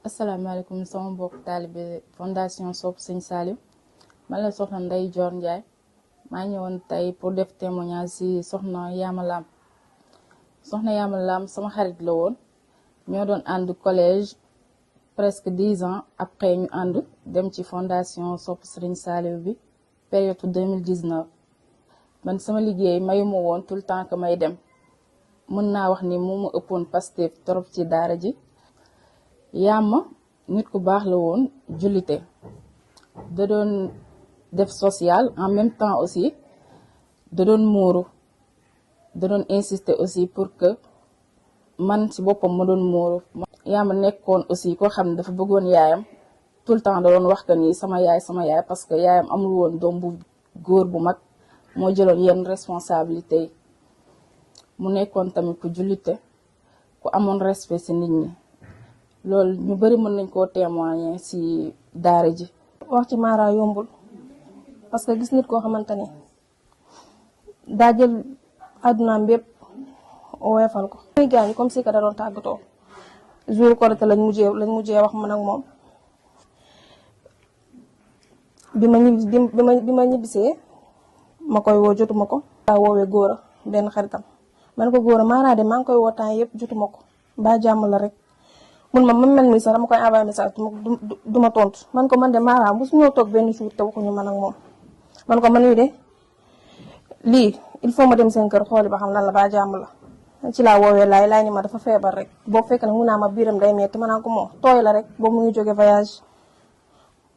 asalaamaaleykum sama mbokk taalibe fondation Sopp Sëñ Saliou man la soxna Ndeye Dior Ndiaye maa ñëwoon tey pour def témoignage ci soxna Yama Lam. soxna Yama Lam sama xarit la woon ñoo doon ànd collège presque 10 ans après ñu ànd dem ci fondation Sopp Sëñ Saliou bi période 2019 man sama liggéey mayuma woon tout le temps que may dem mën naa wax ni moo ma ëppoon Pastef trop ci daara ji. Yama nit ku baax la woon jullite da doon def social en même temps aussi da doon muuru da doon insister aussi pour que man ci boppam ma doon muuru. Yama nekkoon aussi koo xam ne dafa bëggoon yaayam tout le temps da doon wax que ni sama yaay parce que yaayam amul woon doom bu góor bu mag moo jëloon yenn responsabilité yi mu nekkoon tamit ku jullite ku amoon respect ci nit ñi. loolu ñu bari mën nañ koo témoigner ci daara ji. wax ci Mara yombul parce que gis nit koo xamante ni daa jël àddunaam bépp woyofal ko. muy gaañ comme si que da doon tàggatoo jour Korité lañ mujjee wax man ak moom bi ma ñibbisee ma koy woo jotuma ko. daa woowee Góora benn xaritam man ko Góora Mara de maa ngi koy woo temps yëpp jotuma ko ba jàmm la rek. mun ma mel ni sax dama koy envoyé message du ma tontu man ko man de Mara mosu ñoo toog benn jour te waxuñu man ak moom man ko man mii de lii il faut ma dem seen kër xooli ba xam lan la ba jàmm la. ci laa woowee laay ni ma dafa feebar rek boobu fekk na mu naa ma biiram day metti ma naan ko moo tooy la rek boobu mu ngi jóge voyage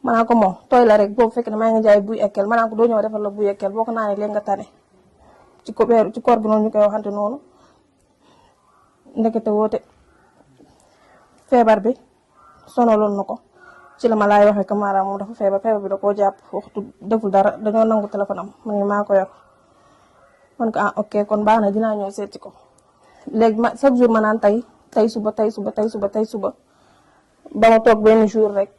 ma naan ko moo tooy la rek boobu fekk na maa ngi jaay buy ekkel ma naan ko doo ñëw defal la buy ekkel boo ko naanee léegi nga tane ci koor gi noonu ñu koy waxante noonu ndekete woote feebar bi sonaloon na ko ci la ma laay waxee que Mara moom dafa feebar bi da koo jàpp waxtu deful dara dañoo nangu téléphone am man ni maa ko yor man ko ok kon baax na dinaa ñëw seeti ko léegi ma chaque jour ma naan tey suba ba ma toog benn jour rek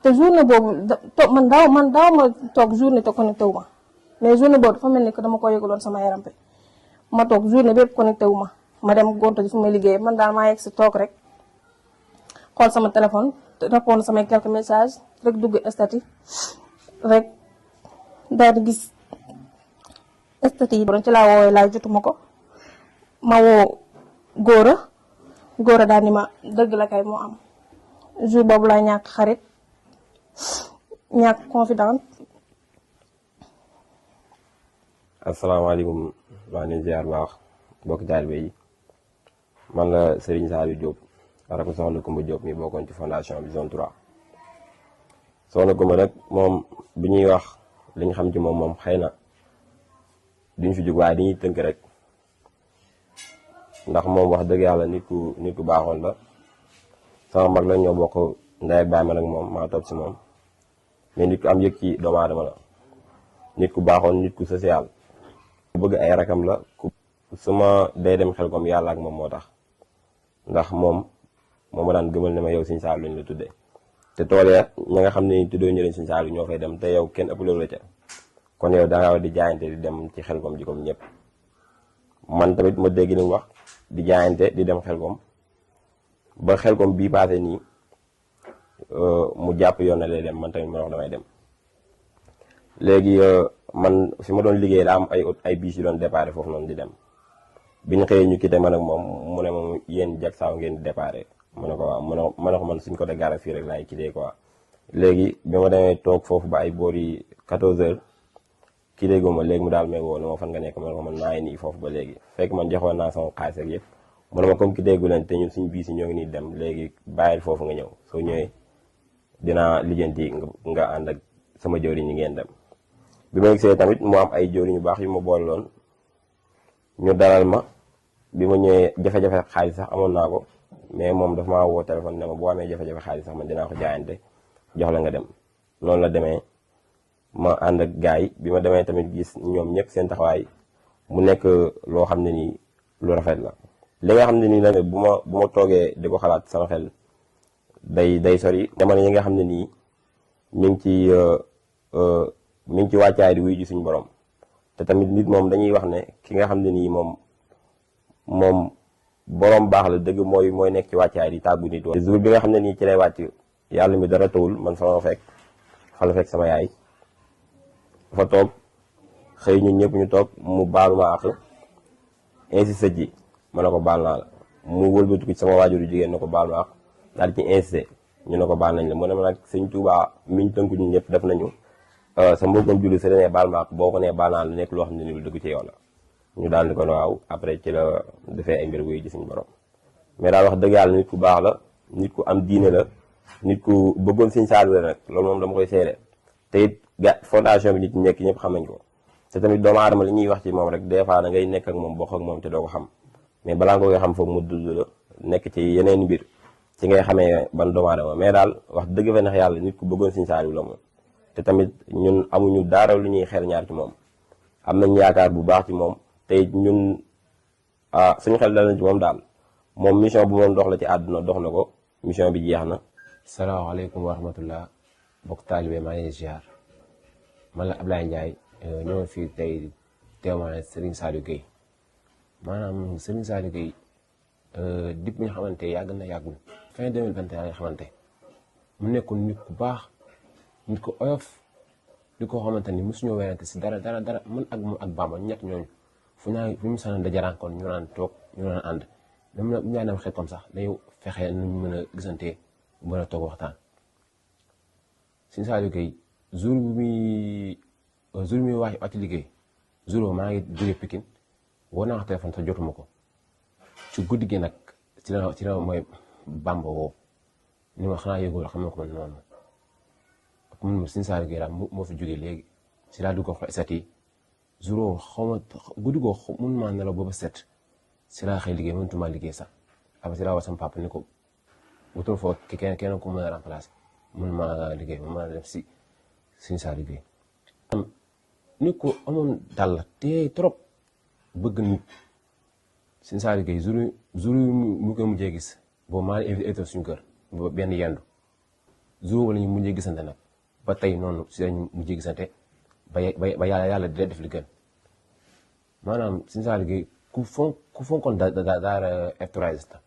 te journée boobu man daaw ma toog journée te connecté wu ma mais journée boobu dafa mel ni que dama ko yëgaloon sama yaram bi ma toog journée bépp connecté wu ma dem gonto ji fu may liggéey man daal maa yegg si toog rek xool sama téléphone répondre samay quelques messages rek dugg statut rek daal di gis statut yi. ci laa woowee laay jotuma ko ma woo Góora daal ni ma dëgg la kay moo am jour boobu laa ñàkk xarit ñàkk confident. asalaamaaleykum maa ngi ziar baax mbokk taalibe yi man la Serigne Saliou Diop rek soxna Kumba Diop mi bokkoon ci fondation bi zone 3 soxna Kumba nag moom bi ñuy wax li ñu xam ci moom xëy na duñ fi jóg waaye dañuy tënk rek ndax moom wax dëgg yàlla nit ku baaxoon la sama mag la ñoo bokk ndey ak baay ma nag moom maa topp si moom mais nit ku am yëg ci doomu aadama la nit ku baaxoon nit ku social ku bëgg ay rakam la su ma day dem xel comme yàlla ak moom moo tax ndax moom ma daan gëmal ne ma yow Sëñ Saliou lañ la tuddee te tool ya ña nga xam ne tuddoo ñu leen Sëñ Saliou ñoo fay dem te yow kenn ëpp loolu la ca kon yow da ngaa war di jaayante di dem ci xelkom ji comme ñëpp man tamit ma dégg ni mu wax di jaayante di dem xelkom ba xelkom bii paase nii mu jàpp yoon na lay dem man tamit ma wax damay dem léegi man fi ma doon liggéey daa am ay bis yu doon déparé foofu noonu di dem bi ñu xëyee ñu quitté man ak moom mu ne moom yéen jag saaw ngeen di déparé ma ne ko waaw ma ne ko man suñ ko de gara fii rek laay quitté quoi léegi bi ma demee toog foofu ba ay boori 14h kii léegi ma léegi mu daal may woo ne ma fan nga nekk ma ne ko man maa ngi nii foofu ba léegi fekk man joxoon naa sama xaalis ak yëpp mu ne ma comme quitté gu leen te ñun suñ biis yi ñoo ngi nii dem léegi bàyyil foofu nga ñëw soo ñëwee dinaa lijjanti nga ànd ak sama jëwriñ ñi ngeen dem. bi ma gisee tamit mu am ay jëwriñ yu baax yu ma booloon ñu dalal ma bi ma ñëwee jafe-jafe xaalis sax amoon naa ko mais moom dafa maa woo téléphone ne ma boo amee jafe-jafe xaalis sax man dinaa ko jaayante jox la nga dem noonu la demee ma ànd ak gars yi bi ma demee tamit gis ñoom ñëpp seen taxawaay mu nekk loo xam ne nii lu rafet la. li nga xam ne nii nag bu ma toogee di ko xalaat sama xel day sori jamono yi nga xam ne nii mi ngi ci wàccaay di wuy ji suñu borom te tamit nit moom dañuy wax ne ki nga xam ne nii moom borom baax la dëgg mooy nekk ci wàccaay di tàggu nit. te jour bi nga xam ne nii ci lay wàcc yàlla mi dara tawul man fa la fekk sama yaay dafa toog xëy ñun ñëpp ñu toog mu baalu ma àq insisté ji ma ne ko baal naa la mu wëlbatiku ci sama waajuru jigéen ne ko baal ma àq daal di ci insisté ñu ne ko baal nañ la mu ne ma nag sëñ Tuubaa miñ tënku ñun ñëpp def nañu sa mbokkam julli sa nee baal ma àq boo ko nee baal naa la nekk loo xam ne ni lu dëgg ci yow la ñu daal di ko ne waaw après ci la defee ay mbir wuy ji suñu borom mais daal wax dëgg yàlla nit ku baax la nit ku am diine la nit ku bëggoon Sëñ Saaliw la nag loolu moom dama koy seede te it fondation bi nit ñi nekk ñëpp xam nañ ko te tamit doomu aadama li ñuy wax ci moom rek des fois da ngay nekk ak moom bokk ak moom te doo ko xam mais balaa nga koy xam foog mu dund la nekk ci yeneen mbir ci ngay xamee ban doomu aadama mais daal wax dëgg fa neex yàlla nit ku bëggoon Sëñ Saaliw la moom te tamit ñun amuñu dara lu ñuy xel ñaar ci moom am nañ yaakaar bu baax ci moom te ñun suñu xel dal na ci moom daal moom mission bu moom dox la ci àdduna dox na ko mission bi jeex na. salaamaaleykum wa rahmatullah bokk taalibe maa ngi ziar man la Ablaye Ndiaye ñëwoon fii tey témoin Serigne Saliou Gueye maanaam Serigne Saliou Gueye dip ñu xamante yàggul fin 2021 nga xamante mu nekkoon nit ku baax nit ku oyof nit koo xamante ni mosuñoo werante si dara man ak moom ak Bamba ñett ñooñu fu ñu sanan dajarankoon ñu naan toog ñu naan ànd même bu ñaa dem xel comme sax day fexe nu ñu mën a gisantee mën a toog waxtaan. Serigne Saliou Gueye jour bi muy wàcc liggéey jour boobu maa ngi jóge Pikine woo naa ko téléphone sax jotuma ko ci guddi gi nag ci la mooy Bamba woo ni ma xanaa yëgul xam nga ko man noonu mun ma Serigne Saliou Gueye daal moo fi jógee léegi si laa dugg ko xool set yi jour boobu xaw ma guddi goo mun maa nelaw booba set si laa xëy liggéey mënutuma liggéey sax après si laa wax sama papa ni ko wutul foo kenn ku mën a remplacer mun maa liggéey ma mën a def si Serigne Saliou Gueye nit ko amoon dal la te trop bëgg nit Serigne Saliou Gueye jour mu koy mujjee gis boobu maa ngi invité suñu kër benn yendu jour wala ñu mujjee gisante nag ba tey noonu si lañu mujjee gisante ba yàlla di def li gën maanaam Serigne Saliou Gueye ku fonkoon daara F3S la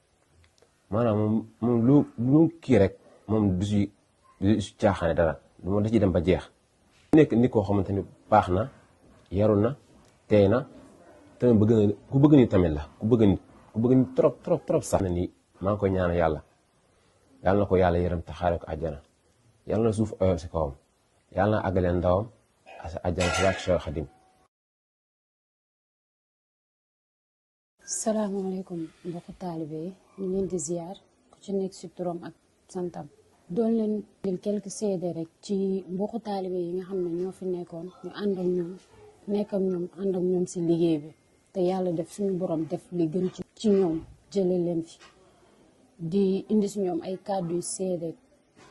maanaam moom lu kii rek moom du si caaxaane dara moom da ciy dem ba jeex nekk nit koo xamante ni baax na yaru na teey na tamit ku bëgg nit tamit la ku bëgg nit trop sax na ni maa ngi koy ñaan yàlla na ko yàlla yërëm te xaare ko àjjana yàlla na suuf oyof si kawam yàlla na àggalee ndawam asa àjjana si wàcc Cheikh Khadim. salaamaaleykum mbokku taalibe yi ñu leen di ziar ku ci nekk si turam ak santam doon leen jël quelques seede rek ci mbokku taalibe yi nga xam ne ñoo fi nekkoon ñu ànd ak ñoom si liggéey bi te yàlla def suñu borom def li gën ci ñoom jële leen fi di indi si ñoom ay kàddu yu seede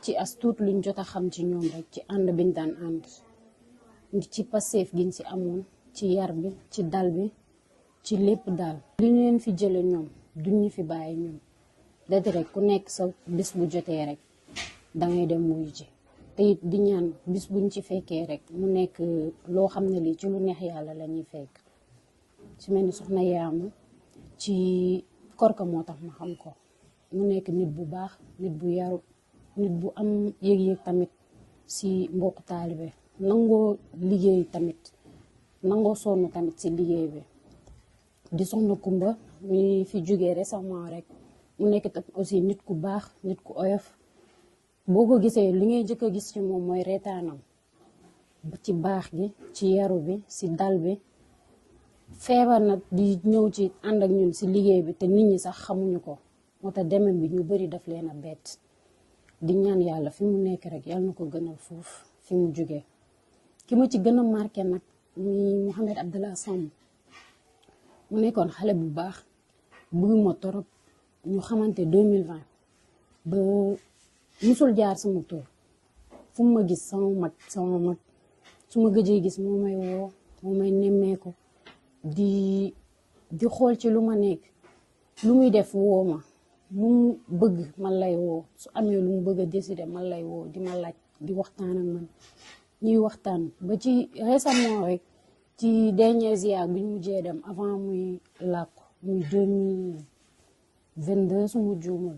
ci as tuut luñ jot a xam ci ñoom rek ci ànd biñ daan ànd ci passeef giñ si amoon ci yar bi ci dal bi ci lépp daal li ñu leen fi jële ñoom duñ ñu fi bàyyi ñoom dadi rek ku nekk sa bis bu jotee rek dangay dem wuyu ji te it di ñaan bis buñ ci fekkee rek mu nekk loo xam ne lii ci lu neex yàlla la ñuy fekk ci mel ni soxna Yaama ci korka moo tax ma xam ko mu nekk nit bu baax nit bu yaru nit bu am yëg-yëg tamit si mbokku taalibe nangoo liggéey tamit nangoo sonn tamit si liggéey bi di soxna Kumba muy fi jógee récemment rek mu nekk tam aussi nit ku baax nit ku oyof boo ko gisee li ngay njëkk a gis ci moom mooy reetaanam ci baax gi ci yaru bi si dal bi feebar nag di ñëw ci ànd ak ñun si liggéey bi te nit ñi sax xamuñu ko moo tax demem bi ñu bari daf leen a bett di ñaan yàlla fi mu nekk rek yàlla na ko gënal foofu fi mu jógee ki ma ci gën a marqué nag muy Mouhamed Abdallah Samb mu nekkoon xale bu baax bëgg ma torop ñu xamante 2020 ba musul jaar sama tur fu mu ma gis sama mag su ma gëjee gis moo may woo moo may nemmeeku di xool ci lu ma nekk lu muy def woo ma lu mu bëgg man lay woo su amee lu mu bëgg a décider man lay woo di ma laaj di waxtaan ak man ñuy waxtaan ba ci récemment rek ci dernier ziar bi ñu mujjee dem avant muy làkku muy 22 su ma juumul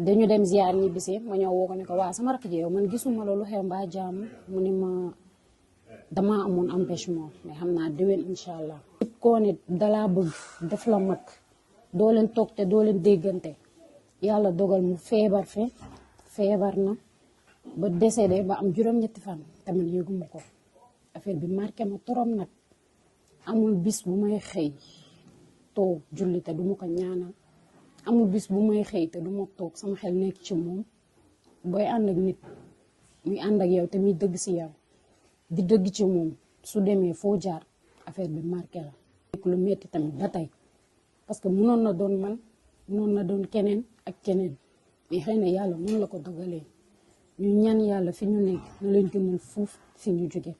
dañu dem ziar ñibbisi ma ñëw woo ko ne ko waa sama rakk ji yow man gisuma la lu xew mbaa jàmm mu ni ma damaa amoon empêchement mais xam naa déwén incha allah. nit koo ne dalaa bëgg def la mag doo leen toog te doo leen déggante yàlla dogal mu feebar na ba décédé ba am juróom-ñetti fan tamit yëguma ko affaire bi marqué ma torom nag amul bis bu may xëy toog julli te du ma ko ñaanal amul bis bu may xëy te du ma toog sama xel nekk ci moom booy ànd ak nit muy ànd ak yow te muy dëgg si yow di dëgg ci moom su demee foo jaar affaire bi marqué la. nekk lu metti tamit ba tey parce que mënoon na doon man mënoon na doon keneen ak keneen mais xëy na yàlla noonu la ko dogalee ñu ñaan yàlla fi ñu nekk na leen gënal fuuf fi ñu jóge